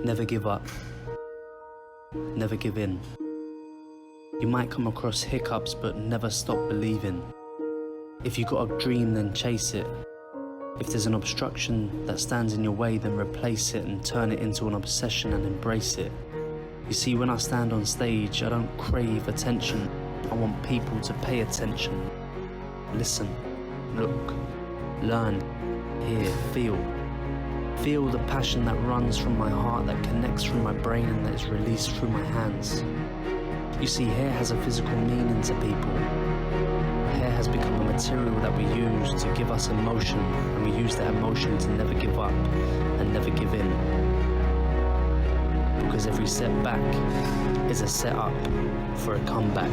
Never give up. Never give in. You might come across hiccups, but never stop believing. If you got a dream, then chase it. If there's an obstruction that stands in your way, then replace it and turn it into an obsession and embrace it. You see, when I stand on stage, I don't crave attention. I want people to pay attention. Listen, look, learn, hear, feel. Feel the passion that runs from my heart, that connects through my brain and that is released through my hands. You see, hair has a physical meaning to people. Hair has become a material that we use to give us emotion, and we use that emotion to never give up and never give in. Because every setback is a setup for a comeback.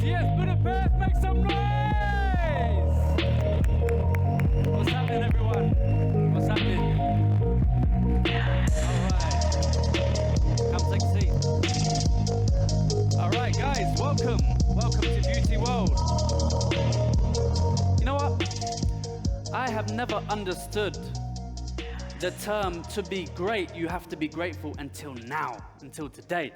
Yes, Budapest, make some noise! What's happening, everyone? What's happening? Alright, come take a seat. Alright, guys, welcome. Welcome to Beauty World. You know what? I have never understood the term to be great, you have to be grateful until now, until today.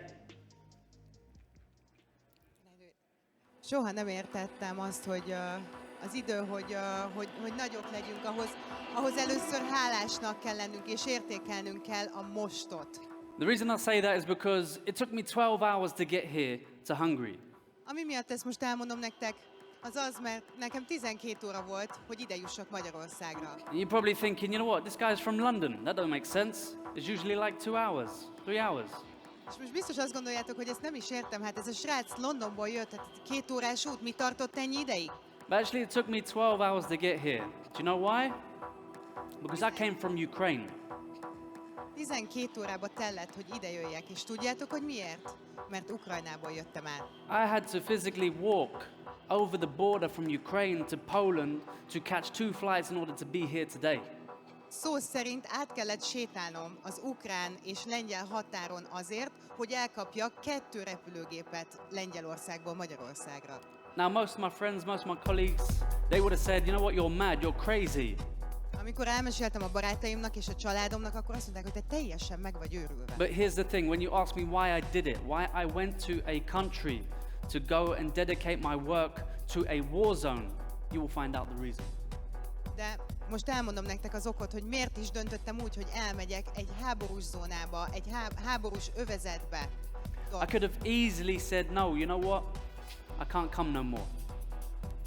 Soha nem értettem azt, hogy az idő, hogy nagyok legyünk, ahhoz először hálásnak kell lennünk, és értékelnünk kell a mostot. The reason I say that is because it took me 12 hours to get here to Hungary. Ami miatt ezt most elmondom nektek, az, mert nekem 12 óra volt, hogy ide jussak Magyarországra. You're probably thinking, you know what, this guy's from London. That don't make sense. It's usually like 2 hours, 3 hours. És most biztos azt gondoljátok, hogy ezt nem is értem, hát ez a srác Londonból jött, tehát 2 órás út, mi tartott ennyi ideig? But actually it took me 12 hours to get here. Do you know why? Because I came from Ukraine. 12 órába tellett, hogy ide jöjjek, és tudjátok, hogy miért? Mert Ukrajnából jöttem át. I had to physically walk over the border from Ukraine to Poland to catch 2 flights in order to be here today. Szó szerint át kellett sétálnom az ukrán és lengyel határon azért, hogy elkapjak 2 repülőgépet Lengyelországból Magyarországra. Now most of my friends, most of my colleagues, they would have said, you know what, you're mad, you're crazy. Amikor elmeséltem a barátaimnak és a családomnak, akkor azt mondták, hogy te teljesen meg vagy őrülve. But here's the thing, when you ask me why I did it, why I went to a country to go and dedicate my work to a war zone, you will find out the reason. De most elmondom nektek az okot, hogy miért is döntöttem úgy, hogy elmegyek egy háborús zónába, egy háborús övezetbe. I could have easily said, no, you know what, I can't come no more.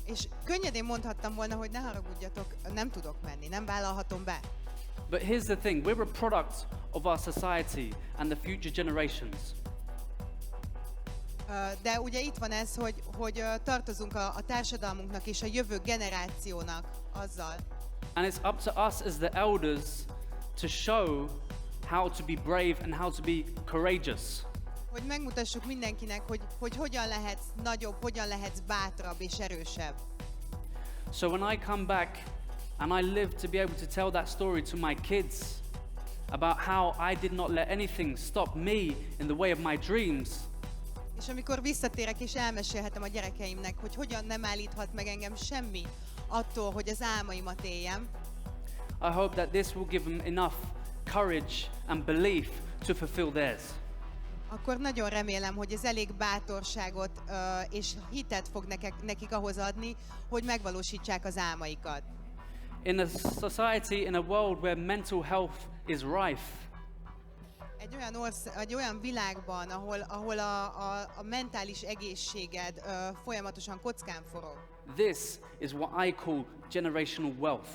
És könnyedén mondhattam volna, hogy ne haragudjatok, nem tudok menni, nem vállalhatom be. But here's the thing, we're a product of our society and the future generations. De ugye itt van ez, hogy tartozunk a társadalmunknak és a jövő generációnak azzal. And it's up to us as the elders to show how to be brave and how to be courageous. Hogy megmutassuk mindenkinek, hogy hogyan lehetsz nagyobb, hogyan lehetsz bátrabb és erősebb. So when I come back and I live to be able to tell that story to my kids about how I did not let anything stop me in the way of my dreams. És amikor visszatérek és elmesélhetem a gyerekeimnek, hogy hogyan nem állíthat meg engem semmi attól, hogy az álmaimat éljem. I hope that this will give them enough courage and belief to fulfill theirs. Akkor nagyon remélem, hogy ez elég bátorságot és hitet fog nekik ahhoz adni, hogy megvalósítsák az álmaikat. In a society, in a world where mental health is rife, egy olyan világban, ahol a mentális egészséged folyamatosan kockán forog. this is what I call generational wealth.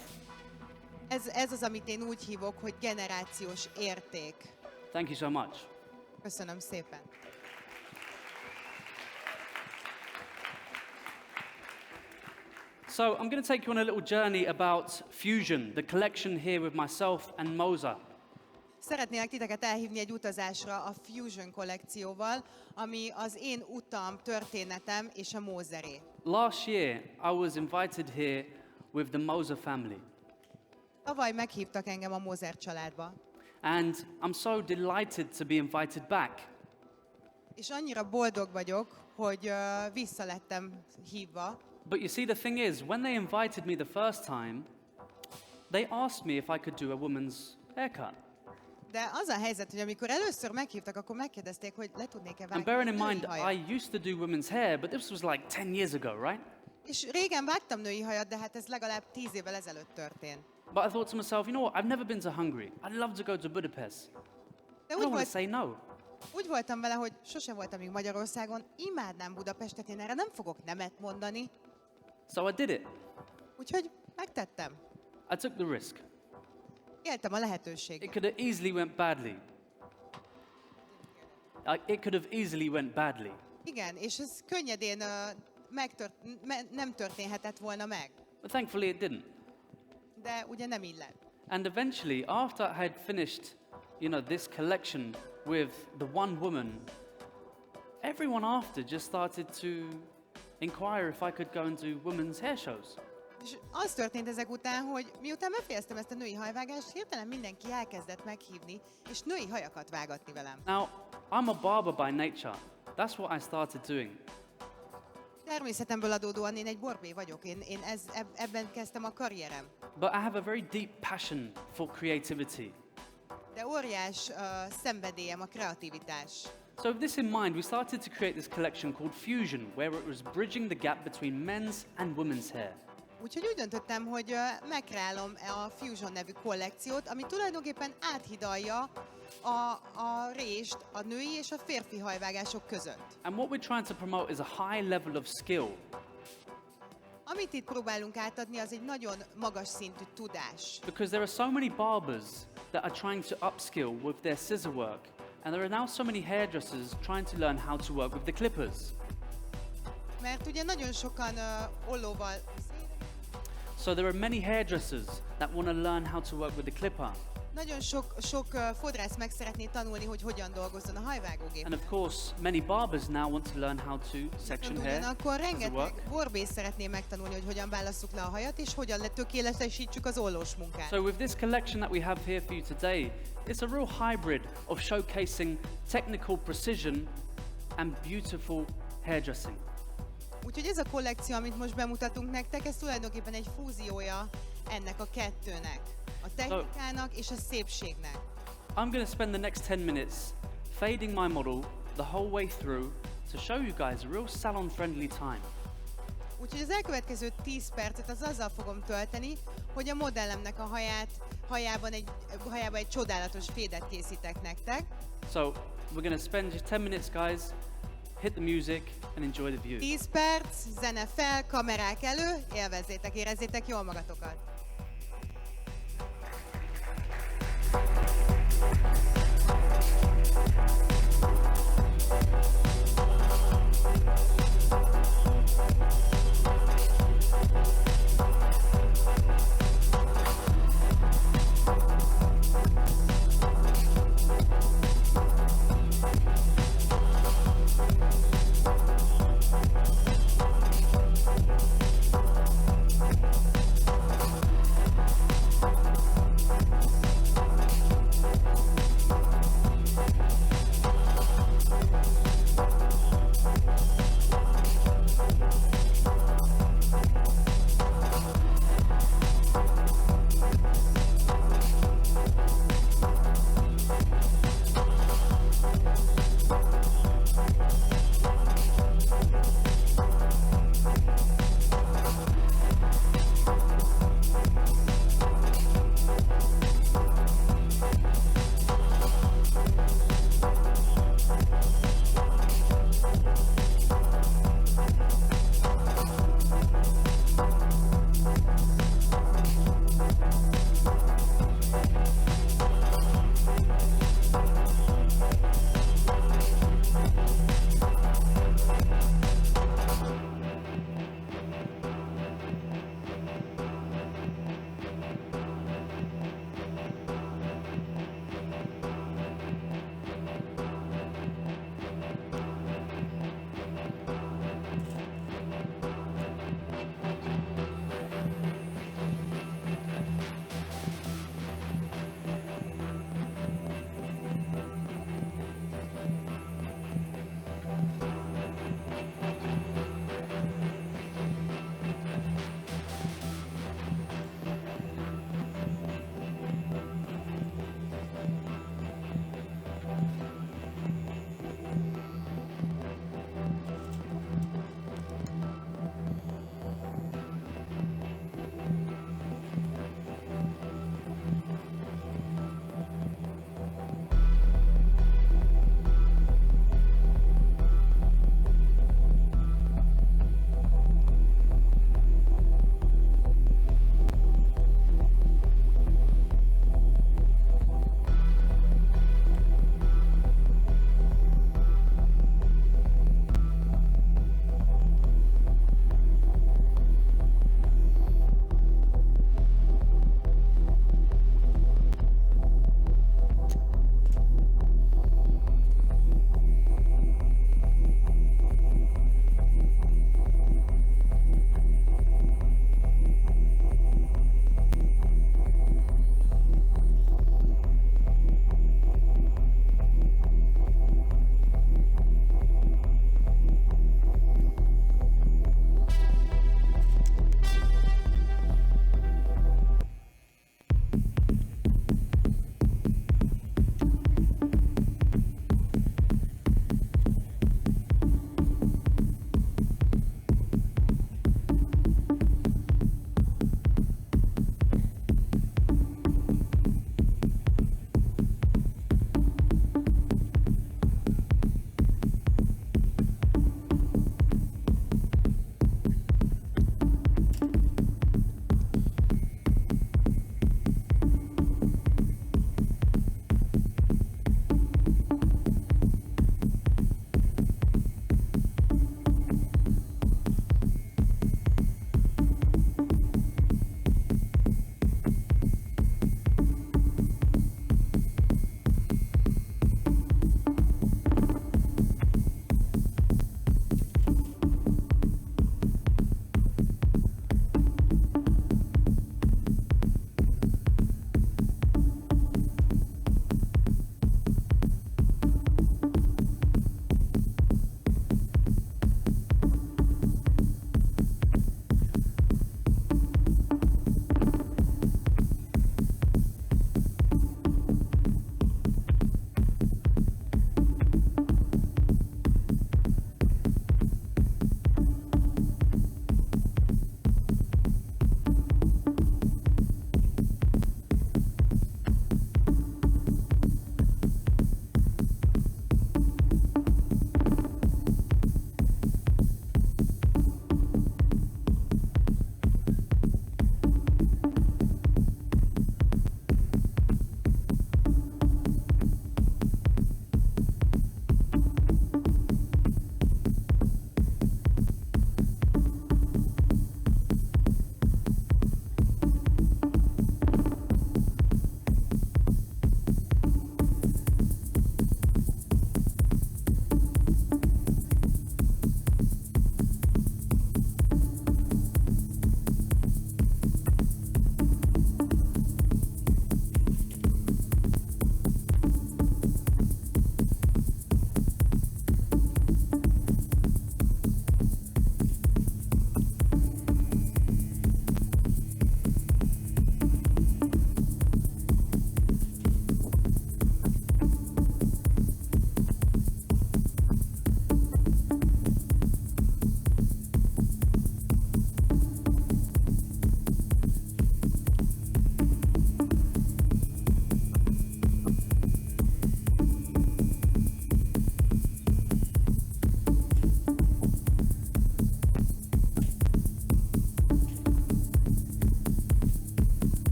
Ez az, amit én úgy hívok, hogy generációs érték. Thank you so much. Köszönöm szépen. So I'm going to take you on a little journey about Fusion, the collection here with myself and MOSER. szeretnélek titeket elhívni egy utazásra a Fusion kollekcióval, ami az én utam, történetem és a MOSERé. Last year, I was invited here with the MOSER family. Tavaly meghívtak engem a MOSER családba, And I'm so delighted to be invited back. és annyira boldog vagyok, hogy vissza lettem hívva. But you see, the thing is, when they invited me the first time, they asked me if I could do a woman's haircut. De az a helyzet, hogy amikor először meghívtak, akkor megkérdezték, hogy le tudnék-e And vágni bearing in női mind, hajat. I used to do women's hair, but this was like 10 years ago, right? És régen vágtam női hajat, de hát ez legalább 10 évvel ezelőtt történt. But I thought to myself, you know what, I've never been to Hungary. I'd love to go to Budapest. De I úgy, don't want to say no. úgy voltam vele, hogy sose voltam még Magyarországon, imádnám Budapestet, én erre nem fogok nemet mondani, So I did it. úgyhogy megtettem. I took the risk. Éltem a lehetőséggel. It could have easily went badly. It could have easily went badly. Igen, és ez könnyedén nem történhetett volna meg. But thankfully it didn't. De ugye nem így lett. And eventually, after I had finished, this collection with the one woman, everyone after just started to inquire if I could go and do women's hair shows. És az történt ezek után, hogy miután befejeztem ezt a női hajvágást, hirtelen mindenki elkezdett meghívni, és női hajakat vágatni velem. Now, I'm a barber by nature. That's what I started doing. Természetemből adódóan én egy borbé vagyok, én ebben kezdtem a karrierem. But I have a very deep passion for creativity. De óriás szenvedélyem a kreativitás. So with this in mind, we started to create this collection called Fusion, where it was bridging the gap between men's and women's hair. Úgyhogy úgy döntöttem, hogy megkreálom a Fusion nevű kollekciót, ami tulajdonképpen áthidalja a rést a női és a férfi hajvágások között. And what we're trying to promote is a high level of skill. Amit itt próbálunk átadni, az egy nagyon magas szintű tudás. Because there are so many barbers that are trying to upskill with their scissor work, and there are now so many hairdressers trying to learn how to work with the clippers. Mert ugye nagyon sokan ollóval... So there are many hairdressers that want to learn how to work with the clipper. Nagyon sok fodrász meg szeretné tanulni, hogy hogyan dolgozzon a hajvágógépen. And of course, many barbers now want to learn how to section hair, Ugyanakkor scissor rengeteg work. borbész szeretné megtanulni, hogy hogyan válasszuk le a hajat, és hogyan tökéletesítsük az ollós munkát. So with this collection that we have here for you today, it's a real hybrid of showcasing technical precision and beautiful hairdressing. Úgyhogy ez a kollekció, amit most bemutatunk nektek, ez tulajdonképpen egy fúziója ennek a kettőnek. A technikának és a szépségnek. I'm going to spend the next 10 minutes fading my model the whole way through to show you guys a real salon-friendly time. Úgyhogy az elkövetkező 10 percet az azzal fogom tölteni, hogy a modellemnek a hajába egy csodálatos fédet készítek nektek. So we're going to spend just 10 minutes, guys. Hit the music and enjoy the view. 10 perc, zene fel, kamerák elő, élvezzétek, érezzétek jól magatokat.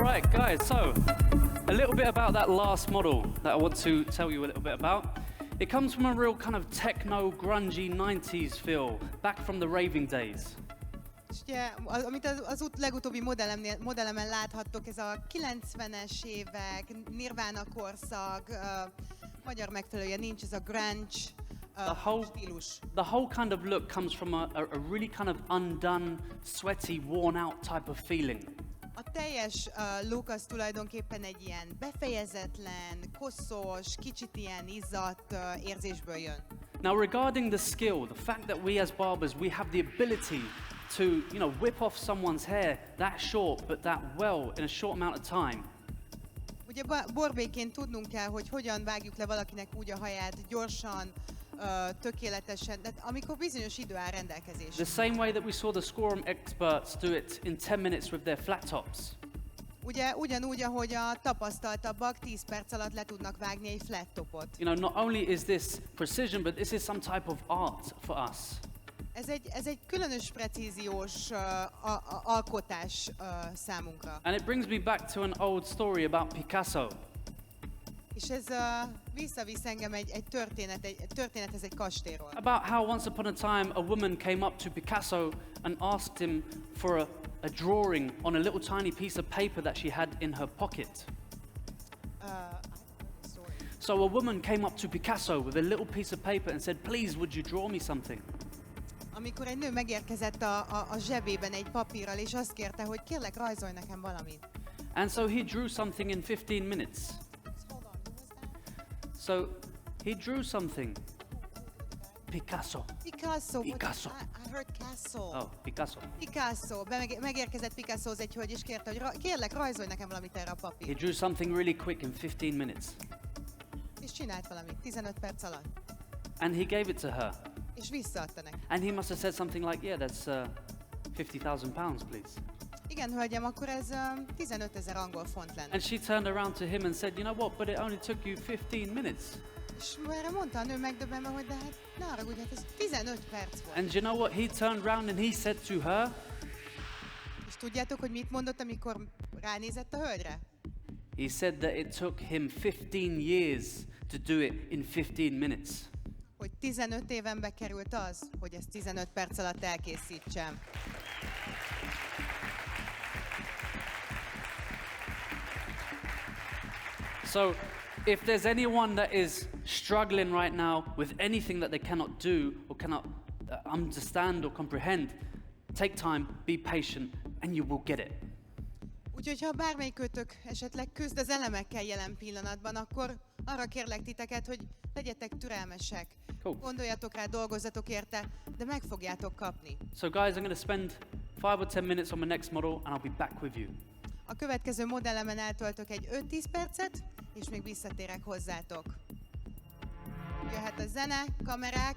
right, guys, so a little bit about that last model that I want to tell you a little bit about. It comes from a real kind of techno, grungy 90s feel, back from the raving days. És ugye, amit az legutóbbi modellemen láthattok, ez a 90-es évek, Nirvana korszak, magyar megfelelője nincs, ez a grunge stílus. The whole kind of look comes from a really kind of undone, sweaty, worn out type of feeling. A teljes look az tulajdonképpen egy ilyen befejezetlen, koszos, kicsit ilyen izzadt érzésből jön. Now regarding the skill, the fact that we as barbers, we have the ability to, whip off someone's hair that short but that well in a short amount of time. Ugye borbéként tudnunk kell, hogy hogyan vágjuk le valakinek úgy a haját gyorsan, tökéletesen, de amikor bizonyos idő áll rendelkezésre. The same way that we saw the scorum experts do it in 10 minutes with their flat tops. Ugye ugyanúgy, ahogy a tapasztaltabbak 10 perc alatt le tudnak vágni egy flat topot. Not only is this precision, but this is some type of art for us. Ez egy különös precíziós alkotás számunkra. And it brings me back to an old story about Picasso. És ez visszavisz engem egy történethez egy kastélyról. About how once upon a time a woman came up to Picasso and asked him for a drawing on a little tiny piece of paper that she had in her pocket. So a woman came up to Picasso with a little piece of paper and said, "Please, would you draw me something?" Amikor egy nő megérkezett a zsebében egy papírral, és azt kérte, hogy kérlek, rajzolj nekem valamit. And so he drew something in 15 minutes. So he drew something. Picasso. Picasso. Picasso. I heard Castle. Oh, Picasso. Picasso. Megérkezett Picassohoz egy hölgy, és kérte, hogy kérlek, rajzolj nekem valamit erre a He papírra. drew something really quick in 15 minutes. És csinált valamit 15 perc alatt. And he gave it to her. És visszaadta neki. And he must have said something like, "Yeah, that's 50,000 pounds, please." Igen, hölgyem, akkor ez 15 000 angol font lenne. And she turned around to him and said, "You know what, but it only took you 15 minutes." És erre mondta a nő megdöbbenve, hogy de hát ne haragudj, hát ez 15 perc volt. And you know what? He turned around and he said to her, És tudjátok, hogy mit mondott, amikor ránézett a hölgyre? he said that it took him 15 years to do it in 15 minutes. Hogy 15 évenbe került az, hogy ezt 15 perc alatt elkészítsem. So, if there's anyone that is struggling right now with anything that they cannot do or cannot understand or comprehend, take time, be patient, and you will get it. Úgyhogy ha bármelyikőtök esetleg küzd az elemekkel jelen pillanatban, akkor arra kérlek titeket, hogy legyetek türelmesek. Cool. Gondoljatok rá, dolgozzatok érte, de meg fogjátok kapni. So guys, I'm going to spend 5 or 10 minutes on my next model and I'll be back with you. A következő modellemen eltöltök egy 5-10 percet, és még visszatérek hozzátok. Jöhet a zene, kamerák.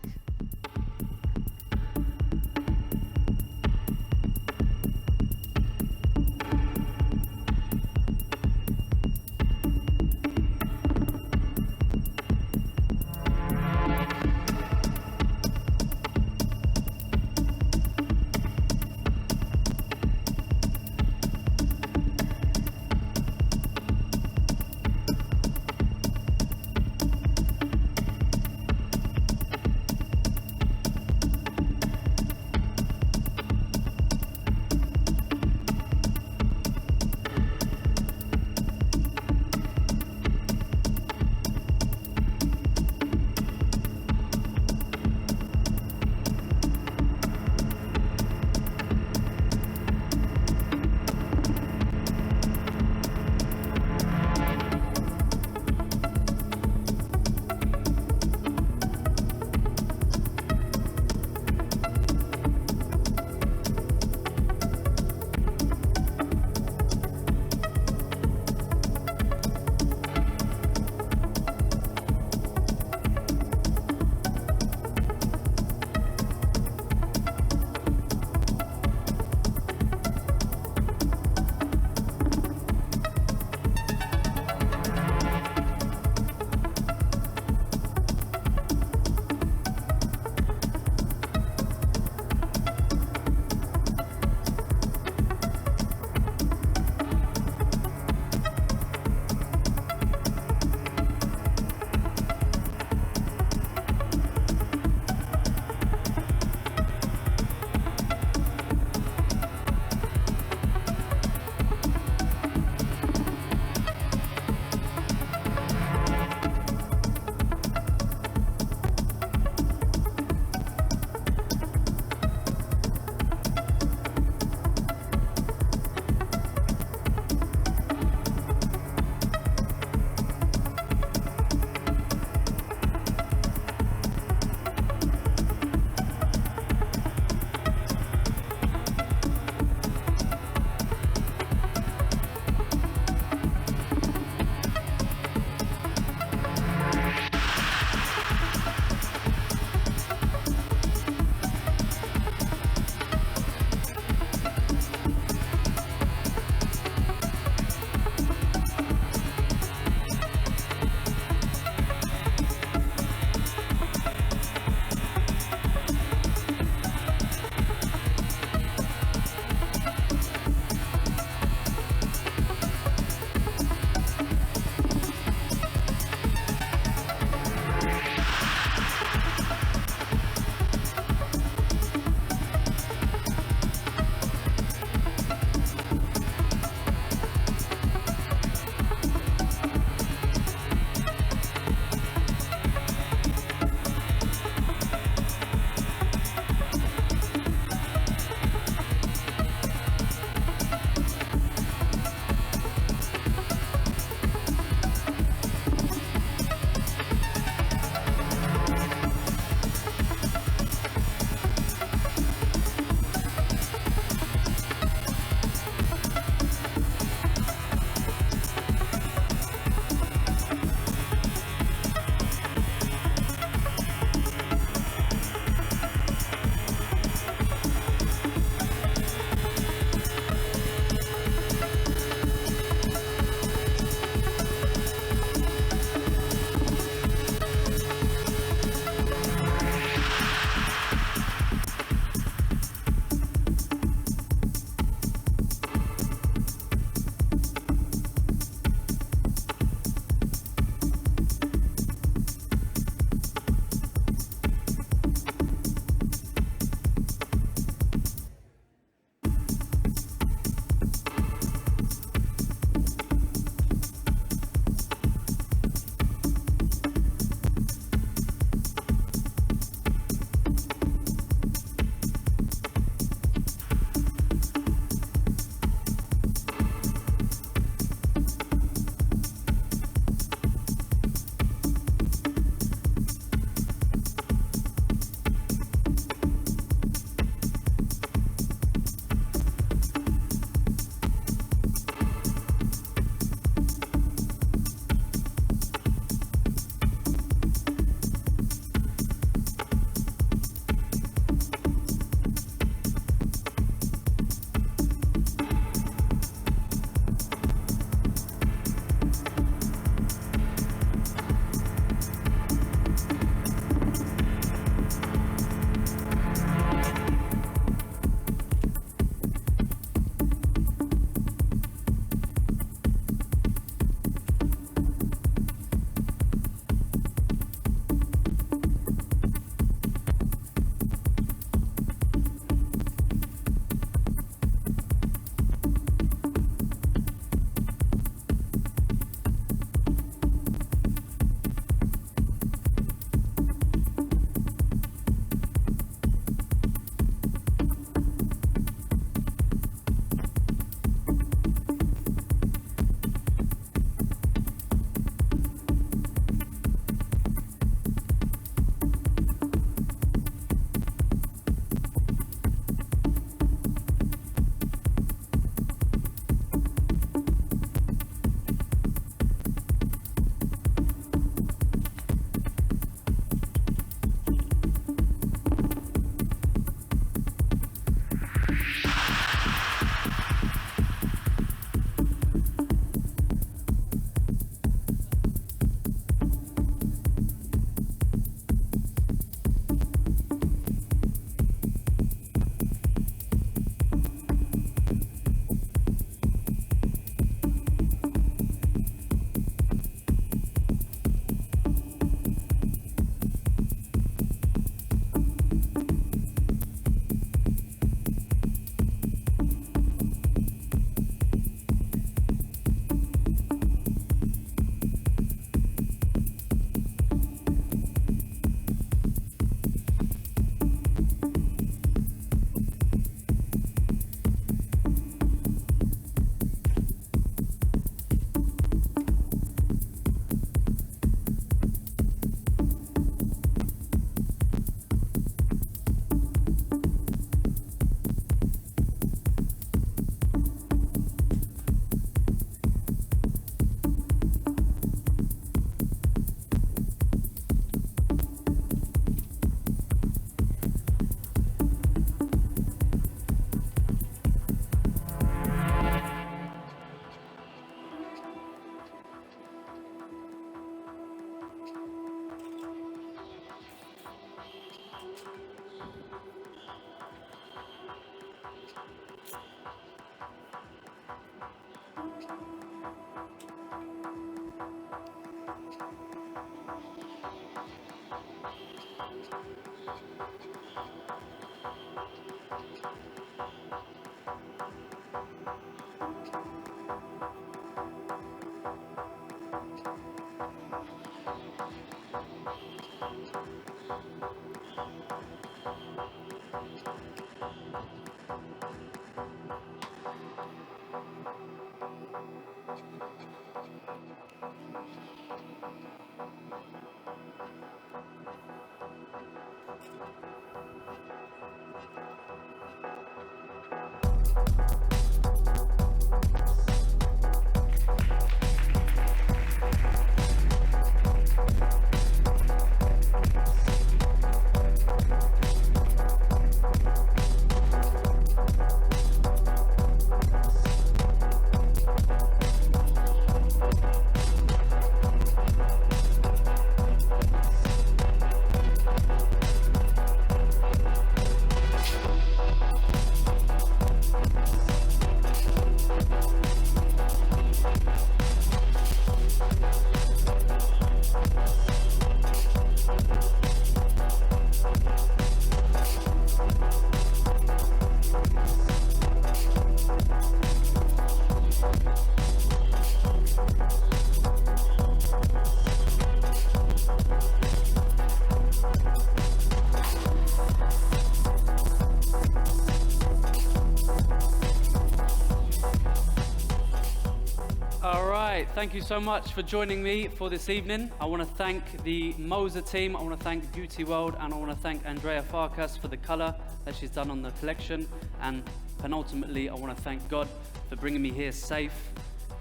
Thank you so much for joining me for this evening. I want to thank the MOSER team, I want to thank Beauty World, and I want to thank Andrea Farkas for the colour that she's done on the collection. And penultimately, I want to thank God for bringing me here safe.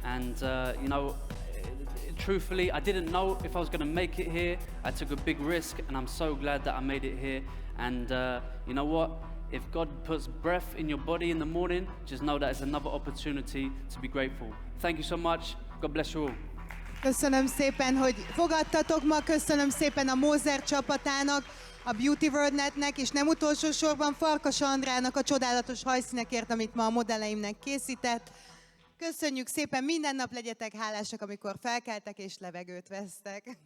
And, you know, truthfully, I didn't know if I was going to make it here. I took a big risk, and I'm so glad that I made it here. And you know what? If God puts breath in your body in the morning, just know that it's another opportunity to be grateful. Thank you so much. God bless you all. Köszönöm szépen, hogy fogadtatok ma, köszönöm szépen a MOSER csapatának, a Beauty World Netnek, és nem utolsó sorban Farkas Andrának a csodálatos hajszínekért, amit ma a modelleimnek készített. Köszönjük szépen, minden nap legyetek hálásak, amikor felkeltek és levegőt vesztek.